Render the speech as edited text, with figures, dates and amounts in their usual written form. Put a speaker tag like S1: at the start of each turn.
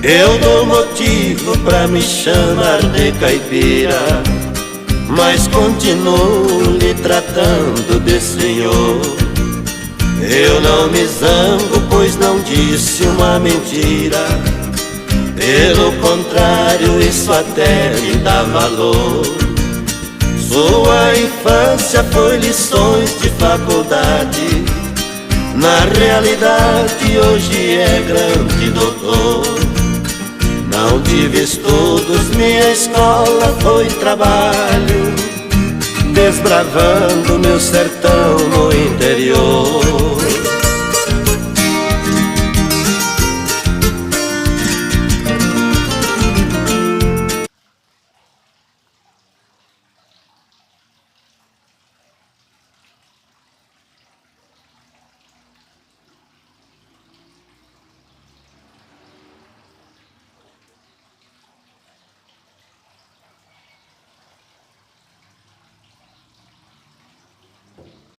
S1: Eu dou motivo pra me chamar de caipira, mas continuo lhe tratando de senhor. Eu não me zango, pois não disse uma mentira. Pelo contrário, isso até me dá valor. Sua infância foi lições de faculdade, na realidade hoje é grande doutor. Não tive estudos, minha escola foi trabalho, desbravando meu sertão no interior.